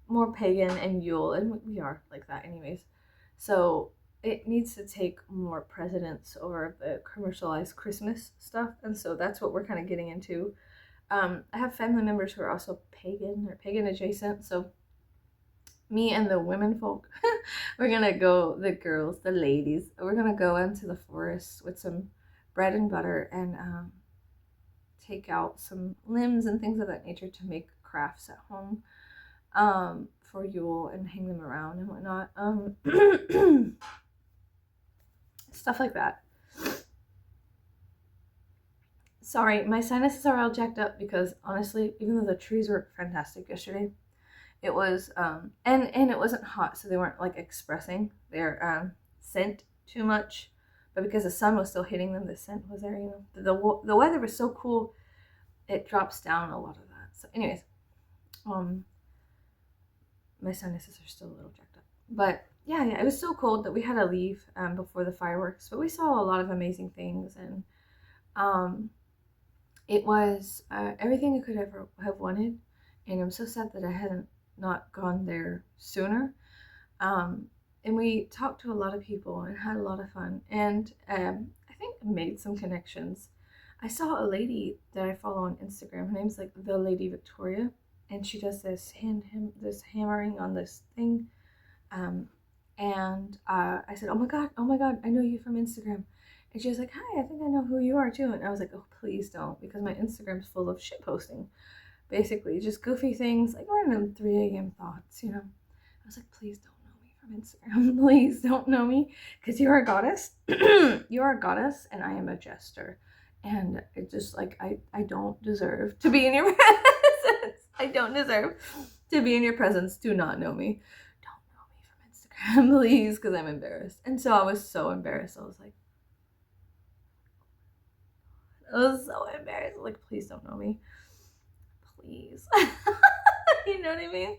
more pagan and Yule, and we are like that anyways. So it needs to take more precedence over the commercialized Christmas stuff, and so that's what we're kind of getting into. I have family members who are also pagan or pagan adjacent, so me and the women folk, we're gonna go, the girls, the ladies, we're gonna go into the forest with some bread and butter and take out some limbs and things of that nature to make crafts at home for Yule and hang them around and whatnot. Stuff like that. Sorry, my sinuses are all jacked up because honestly, even though the trees were fantastic yesterday, it was and it wasn't hot, so they weren't like expressing their scent too much. But because the sun was still hitting them, the scent was there. The weather was so cool, it drops down a lot of that. So, anyways, my sinuses are still a little jacked up, but yeah, it was so cold that we had to leave before the fireworks. But we saw a lot of amazing things, and it was everything I could ever have wanted. And I'm so sad that I hadn't not gone there sooner. And we talked to a lot of people and had a lot of fun. And I think made some connections. I saw a lady that I follow on Instagram. Her name's like The Lady Victoria, and she does this this hammering on this thing. And I said, oh my god, I know you from Instagram. And she was like, hi, I think I know who you are too. And I was like, oh, please don't, because my Instagram's full of shit posting. Basically, just goofy things, like random 3 a.m. thoughts, I was like, please don't know me from Instagram. Please don't know me, because you're a goddess. You're a goddess, and I am a jester. And it just, like, I don't deserve to be in your presence. I don't deserve to be in your presence. Do not know me. Don't know me from Instagram, please, because I'm embarrassed. And so I was so embarrassed. I was so embarrassed. Like, please don't know me. Please. You know what I mean?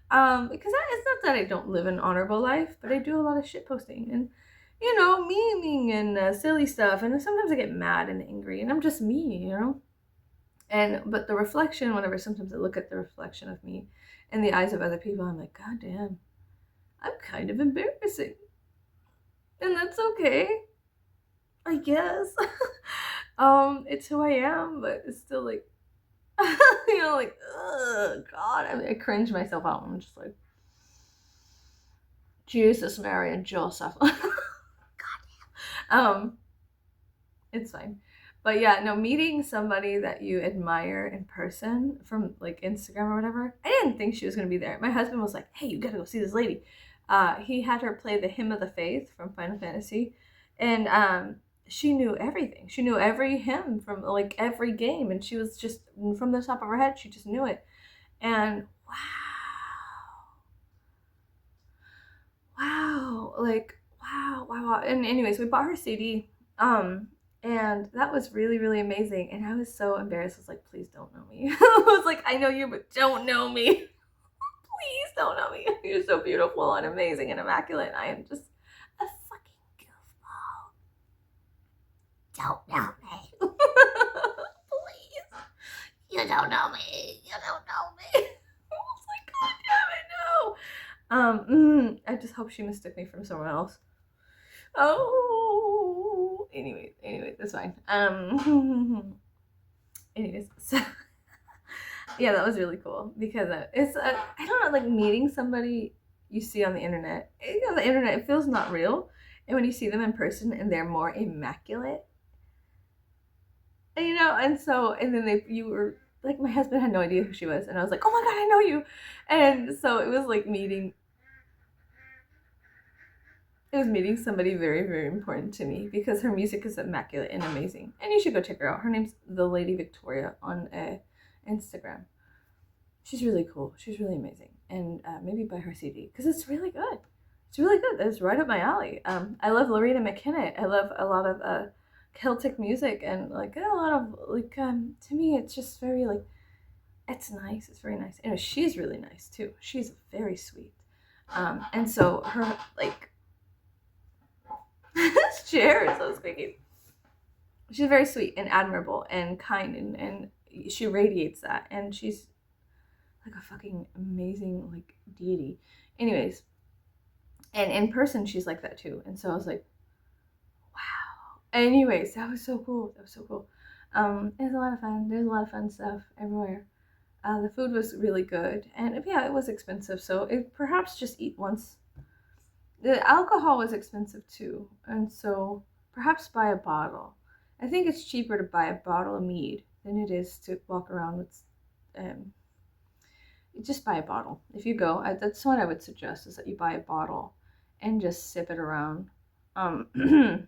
Because it's not that I don't live an honorable life, but I do a lot of shit posting and, memeing and silly stuff. And sometimes I get mad and angry, and I'm just me, but the reflection, whenever sometimes I look at the reflection of me in the eyes of other people, I'm like, god damn, I'm kind of embarrassing. And that's okay, I guess. It's who I am, but it's still like, You know, like, ugh, God, I cringe myself out. I'm just like, Jesus, Mary, and Joseph. God damn. It's fine. But yeah, no, meeting somebody that you admire in person from like Instagram or whatever, I didn't think she was gonna be there. My husband was like, "Hey, you gotta go see this lady." He had her play the Hymn of the Faith from Final Fantasy, and she knew everything. She knew every hymn from like every game, and she was just from the top of her head, she just knew it. And wow, like wow. And anyways, we bought her CD. And that was really, really amazing. And I was so embarrassed. I was like, please don't know me. I was like, I know you, but don't know me. Please don't know me. You're so beautiful and amazing and immaculate. I am just a fucking goofball. Don't know me. Please. You don't know me. You don't know me. I was like, God damn it, no. I just hope she mistook me from someone else. Oh, anyway, that's fine. Anyways, so yeah, that was really cool because it's I don't know, like meeting somebody you see on the internet. You know, the internet, it feels not real, and when you see them in person and they're more immaculate, you know, and then you were like, my husband had no idea who she was, and I was like, oh my God, I know you, and so it was like meeting somebody very, very important to me because her music is immaculate and amazing. And you should go check her out. Her name's The Lady Victoria on Instagram. She's really cool. She's really amazing. And maybe buy her CD because it's really good. It's really good. It's right up my alley. I love Lorena McKenna. I love a lot of Celtic music and like a lot of like to me it's just very like it's nice. It's very nice. And she's really nice too. She's very sweet. And so her like this chair is so squeaky. She's very sweet and admirable and kind and she radiates that and she's like a fucking amazing like deity. Anyways, and in person she's like that too. And so I was like, wow. Anyways, that was so cool. It was a lot of fun. There's a lot of fun stuff everywhere. The food was really good and yeah, it was expensive. So it perhaps just eat once. The alcohol was expensive too, and so perhaps buy a bottle. I think it's cheaper to buy a bottle of mead than it is to walk around with. Just buy a bottle. If you go, that's what I would suggest is that you buy a bottle and just sip it around. You know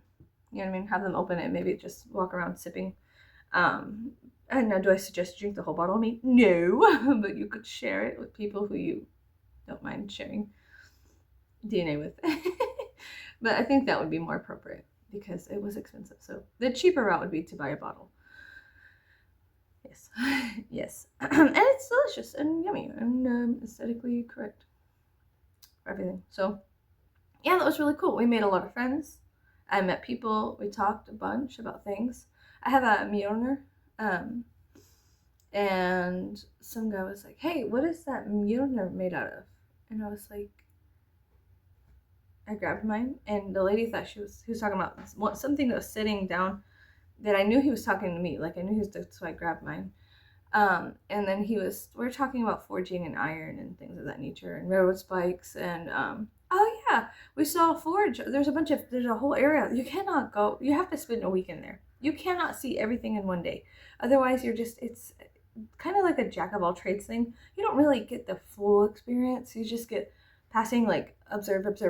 what I mean? Have them open it, maybe just walk around sipping. And now, do I suggest drink the whole bottle of mead? No, but you could share it with people who you don't mind sharing DNA with. But I think that would be more appropriate because it was expensive. So the cheaper route would be to buy a bottle. Yes. Yes. And it's delicious and yummy and aesthetically correct for everything. So yeah, that was really cool. We made a lot of friends. I met people. We talked a bunch about things. I have a Mjolnir. And some guy was like, hey, what is that Mjolnir made out of? And I was like, I grabbed mine, and the lady thought he was talking about something that was sitting down that I knew he was talking to me. Like I knew he was, so I grabbed mine. And then we were talking about forging and iron and things of that nature and railroad spikes and, oh yeah, we saw a forge. There's a whole area. You cannot go, you have to spend a week in there. You cannot see everything in one day. Otherwise it's kind of like a jack of all trades thing. You don't really get the full experience. You just get passing like observe, but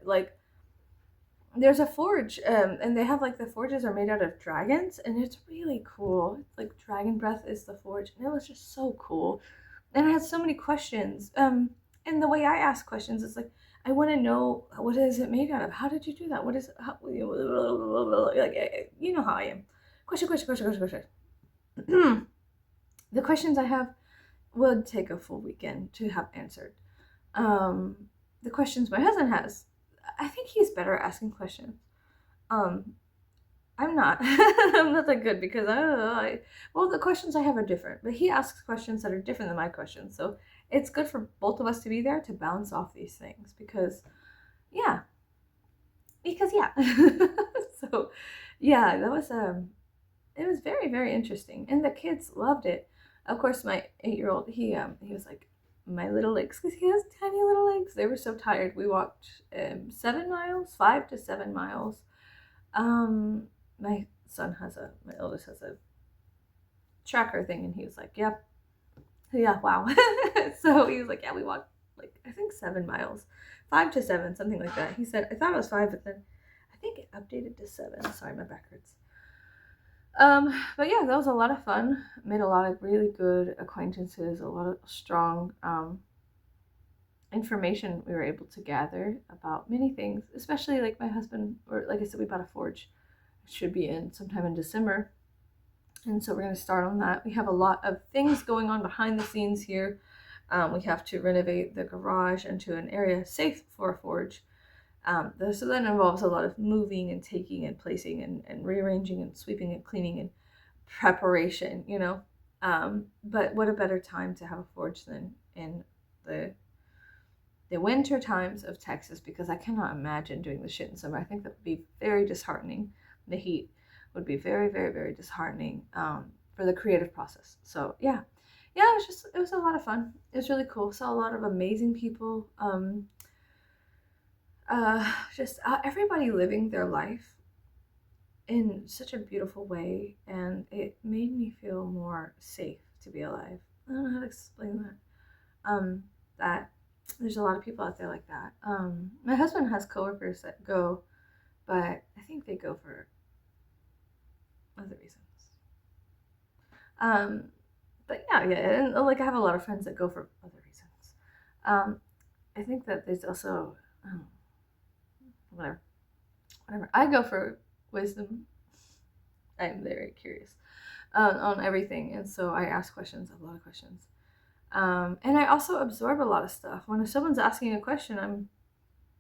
like there's a forge and they have like the forges are made out of dragons and it's really cool. Like dragon breath is the forge and it was just so cool. And I had so many questions and the way I ask questions is like I want to know what is it made out of? How did you do that? What is how, like you know how I am. Question. The questions I have would take a full weekend to have answered. The questions my husband has, I think he's better at asking questions. I'm not. I'm not that good because the questions I have are different. But he asks questions that are different than my questions. So it's good for both of us to be there to bounce off these things because yeah. So yeah, that was it was very, very interesting, and the kids loved it. Of course, my 8-year-old, he was like, my little legs, because he has tiny little legs. They were so tired. We walked 7 miles, 5 to 7 miles. My son my eldest has a tracker thing, and he was like, yep, yeah, wow. So he was like, yeah, we walked like I think 7 miles, 5 to 7, something like that. He said, I thought it was 5, but then I think it updated to 7. Sorry, my back hurts. But yeah, that was a lot of fun. Made a lot of really good acquaintances, a lot of strong information we were able to gather about many things, especially like my husband, or like I said, we bought a forge. It should be in sometime in December. And so we're going to start on that. We have a lot of things going on behind the scenes here. We have to renovate the garage into an area safe for a forge. So that involves a lot of moving and taking and placing and rearranging and sweeping and cleaning and preparation, you know. But what a better time to have a forge than in the winter times of Texas, because I cannot imagine doing the shit in summer. I think that would be very disheartening. The heat would be very, very, very disheartening for the creative process. So yeah, it was a lot of fun. It was really cool. Saw a lot of amazing people. Everybody living their life in such a beautiful way, and it made me feel more safe to be alive. I don't know how to explain that. That there's a lot of people out there like that. My husband has coworkers that go, but I think they go for other reasons. But yeah, and like I have a lot of friends that go for other reasons. I think that there's also whatever. I go for wisdom. I'm very curious on everything, and so I ask questions, a lot of questions. And I also absorb a lot of stuff. When someone's asking a question, I'm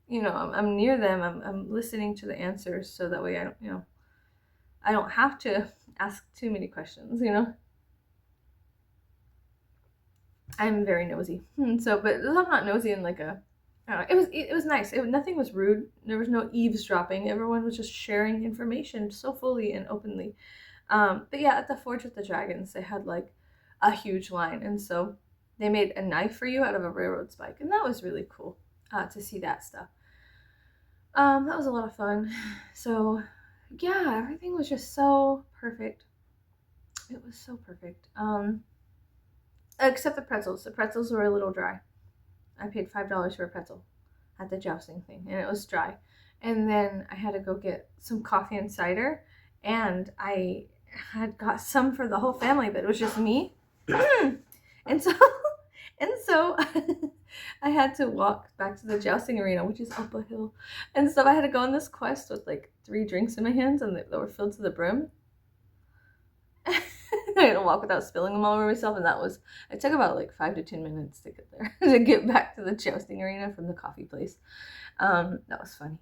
near them. I'm listening to the answers, so that way I don't have to ask too many questions. I'm very nosy. But I'm not nosy in like a. I don't know, it was nice. Nothing was rude. There was no eavesdropping. Everyone was just sharing information so fully and openly. But yeah, at the Forge with the Dragons, they had like a huge line, and so they made a knife for you out of a railroad spike, and that was really cool to see that stuff. That was a lot of fun. So yeah, everything was just so perfect. It was so perfect. Except the pretzels. The pretzels were a little dry. I paid $5 for a pretzel at the jousting thing, and it was dry. And then I had to go get some coffee and cider, and I had got some for the whole family, but it was just me. and so I had to walk back to the jousting arena, which is up a hill. And so I had to go on this quest with like 3 drinks in my hands, and they were filled to the brim. I had to walk without spilling them all over myself, and it took about like 5 to 10 minutes to get there, to get back to the jousting arena from the coffee place. That was funny.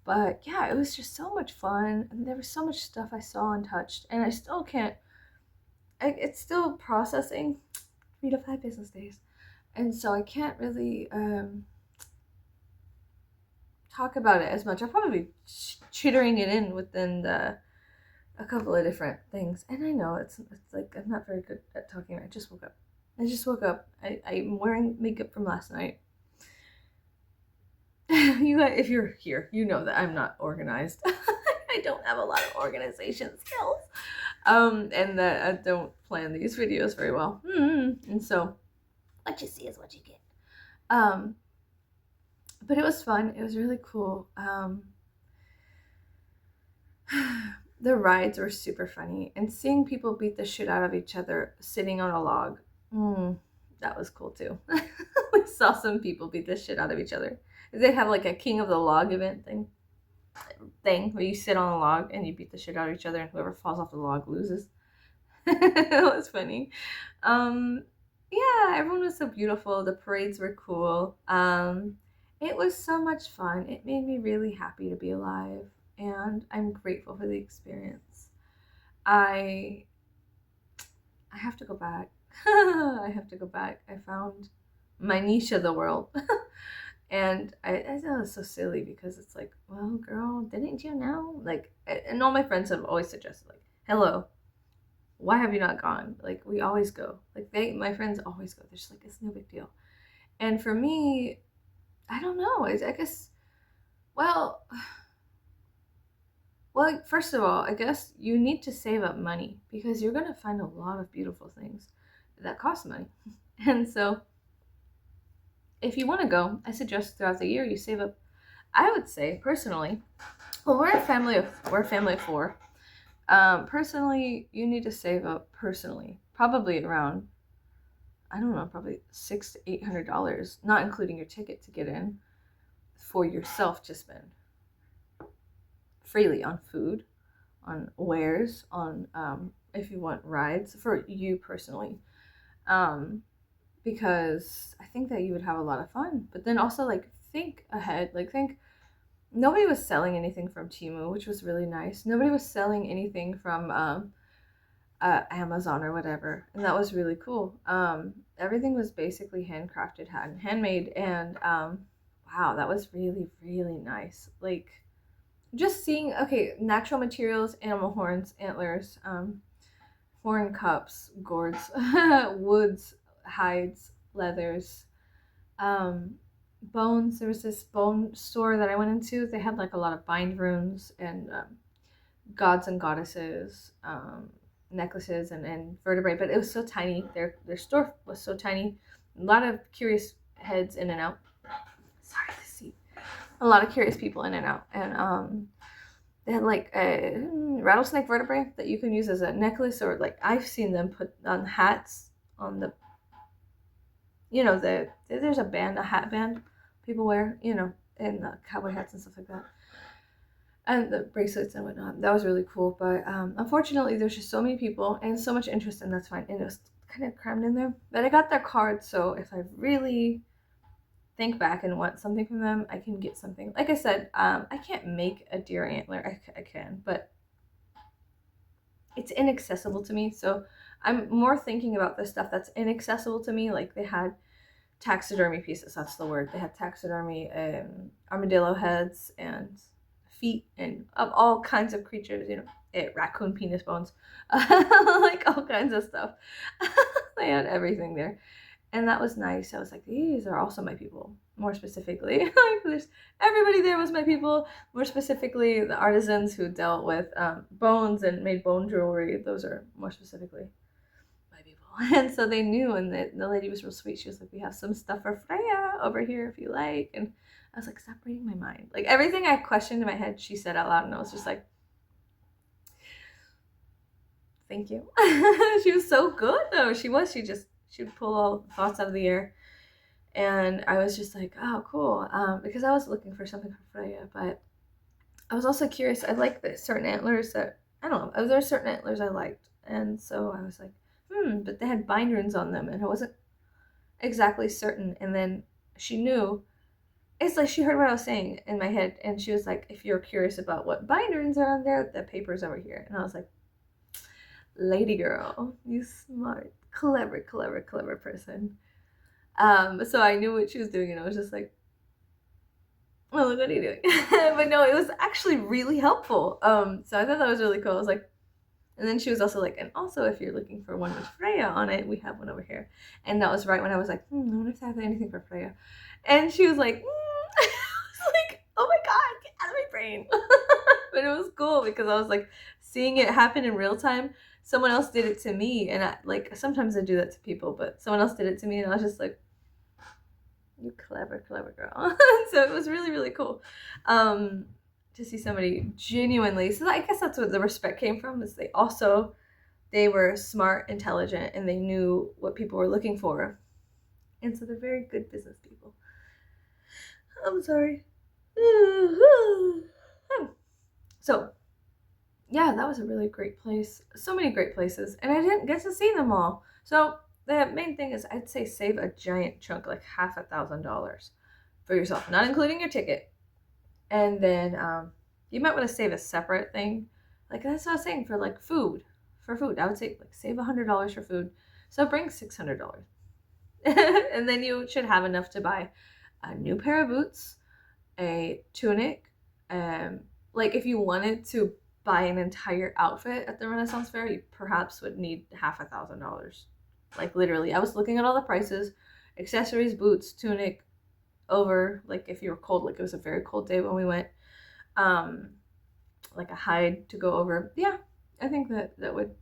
But yeah, it was just so much fun, and there was so much stuff I saw and touched, and I still can't, it's still processing 3 to 5 business days. And so I can't really talk about it as much. I'll probably be chittering it in within a couple of different things. And I know it's like I'm not very good at talking. I just woke up. I'm wearing makeup from last night. You guys, if you're here, you know that I'm not organized. I don't have a lot of organization skills. And that I don't plan these videos very well. And so what you see is what you get. But it was fun. It was really cool. The rides were super funny, and seeing people beat the shit out of each other sitting on a log, that was cool too. We saw some people beat the shit out of each other. They have like a King of the Log event thing where you sit on a log and you beat the shit out of each other, and whoever falls off the log loses. That was funny. Yeah, everyone was so beautiful. The parades were cool. It was so much fun. It made me really happy to be alive, and I'm grateful for the experience. I have to go back. I have to go back. I found my niche of the world. And I thought it was so silly, because it's like, well, girl, didn't you know? Like, and all my friends have always suggested, like, hello, why have you not gone? Like, we always go. Like, my friends always go. They're just like, it's no big deal. And for me, I don't know. I guess, well, well, first of all, I guess you need to save up money because you're going to find a lot of beautiful things that cost money. And so, if you want to go, I suggest throughout the year you save up. I would say personally, well, we're a family of four. Personally, you need to save up personally, probably around, I don't know, probably $600 to $800, not including your ticket to get in, for yourself to spend freely on food, on wares, on if you want rides for you personally. Because I think that you would have a lot of fun. But then also, like, think ahead. Like, think, nobody was selling anything from Temu, which was really nice. Nobody was selling anything from Amazon or whatever, and that was really cool. Everything was basically handcrafted, handmade, and wow, that was really, really nice. Like, just seeing, okay, natural materials, animal horns, antlers, horn cups, gourds, woods, hides, leathers, bones. There was this bone store that I went into. They had like a lot of bind runes and gods and goddesses, necklaces and vertebrae, but it was so tiny. Their store was so tiny. A lot of curious heads in and out. Sorry to see. A lot of curious people in and out. And they had like a rattlesnake vertebrae that you can use as a necklace, or like I've seen them put on hats on the, there's a hat band people wear, and the cowboy hats and stuff like that, and the bracelets and whatnot. That was really cool. But unfortunately, there's just so many people and so much interest, and that's fine. And it was kind of crammed in there. But I got their card, so if I really think back and want something from them, I can get something. Like I said, I can't make a deer antler. I can, but it's inaccessible to me. So I'm more thinking about the stuff that's inaccessible to me. Like, they had taxidermy pieces. That's the word. They had taxidermy armadillo heads and feet and of all kinds of creatures. Raccoon penis bones, like all kinds of stuff. They had everything there. And that was nice. I was like, these are also my people. More specifically, like, everybody there was my people. More specifically, the artisans who dealt with bones and made bone jewelry. Those are more specifically my people. And so they knew, and the lady was real sweet. She was like, we have some stuff for Freya over here if you like. And I was like, stop reading my mind. Like, everything I questioned in my head, she said out loud, and I was just like, thank you. She was so good, though. She would pull all the thoughts out of the air. And I was just like, oh, cool. Because I was looking for something for Freya, but I was also curious. I like the certain antlers that, I don't know, there were certain antlers I liked. And so I was like, but they had bind runes on them, and I wasn't exactly certain. And then she knew, it's like she heard what I was saying in my head, and she was like, if you're curious about what bind runes are on there, the paper's over here. And I was like, lady girl, you smart, clever person. So I knew what she was doing, and I was just like, well, look, what are you doing? But no, it was actually really helpful. So I thought that was really cool. I was like, and then she was also like, and also if you're looking for one with Freya on it, we have one over here. And that was right when I was like, I wonder if I have anything for Freya. And she was like, I was like, oh my God, get out of my brain. But it was cool because I was like seeing it happen in real time. Someone else did it to me, and sometimes I do that to people, but someone else did it to me, and I was just like, you clever girl. So it was really, really cool to see somebody genuinely. So I guess that's where the respect came from, is they were smart, intelligent, and they knew what people were looking for. And so they're very good business people. I'm sorry. So yeah, that was a really great place. So many great places, and I didn't get to see them all. So the main thing is, I'd say save a giant chunk, like $1,000 for yourself, not including your ticket. And then you might want to save a separate thing. Like, that's what I was saying, for like food. For food, I would say like save $100 for food. So bring $600. And then you should have enough to buy a new pair of boots, a tunic, like if you wanted to buy an entire outfit at the Renaissance Fair, you perhaps would need $5,000. Like literally, I was looking at all the prices, accessories, boots, tunic, over, like if you were cold, like it was a very cold day when we went, um, like a hide to go over. Yeah, I think that would,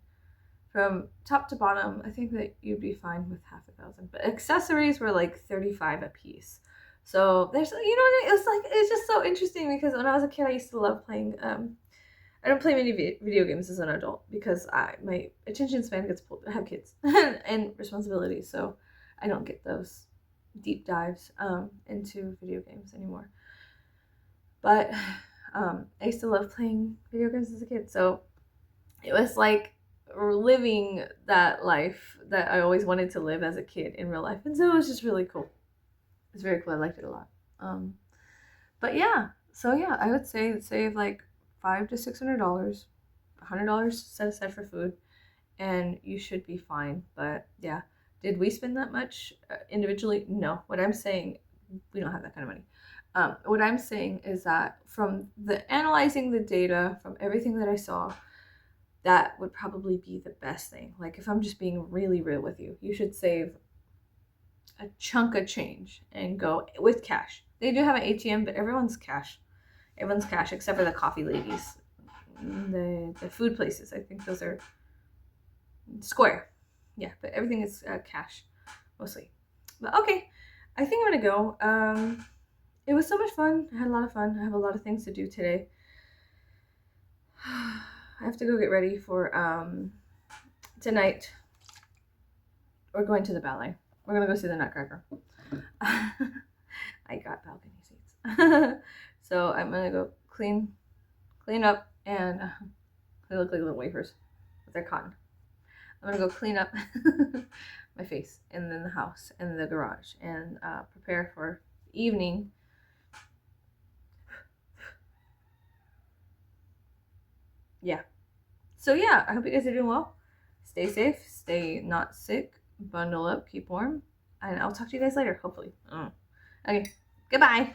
from top to bottom, I think that you'd be fine with $5,000. But accessories were like 35 a piece. So there's, it's just so interesting because when I was a kid, I used to love playing. I don't play many video games as an adult because my attention span gets pulled. I have kids and responsibilities, so I don't get those deep dives into video games anymore. But I used to love playing video games as a kid, so it was like living that life that I always wanted to live as a kid in real life, and so it was just really cool. It's very cool. I liked it a lot. But yeah, so yeah, I would say save like $500 to $600, $100 set aside for food, and you should be fine. But yeah, did we spend that much individually? No. What I'm saying, we don't have that kind of money. What I'm saying is that from the analyzing the data from everything that I saw, that would probably be the best thing. Like if I'm just being really real with you, you should save a chunk of change and go with cash. They do have an ATM, but everyone's cash. Everyone's cash except for the coffee ladies, the food places. I think those are Square. Yeah, but everything is cash mostly. But okay, I think I'm gonna go. It was so much fun. I had a lot of fun. I have a lot of things to do today. I have to go get ready for tonight. We're going to the ballet. We're gonna go see the Nutcracker. I got balcony seats. So I'm gonna go clean up, and they look like little wafers, but they're cotton. I'm gonna go clean up my face, and then the house, and the garage, and prepare for evening. Yeah. So yeah, I hope you guys are doing well. Stay safe, stay not sick, bundle up, keep warm, and I'll talk to you guys later, hopefully. Okay, goodbye.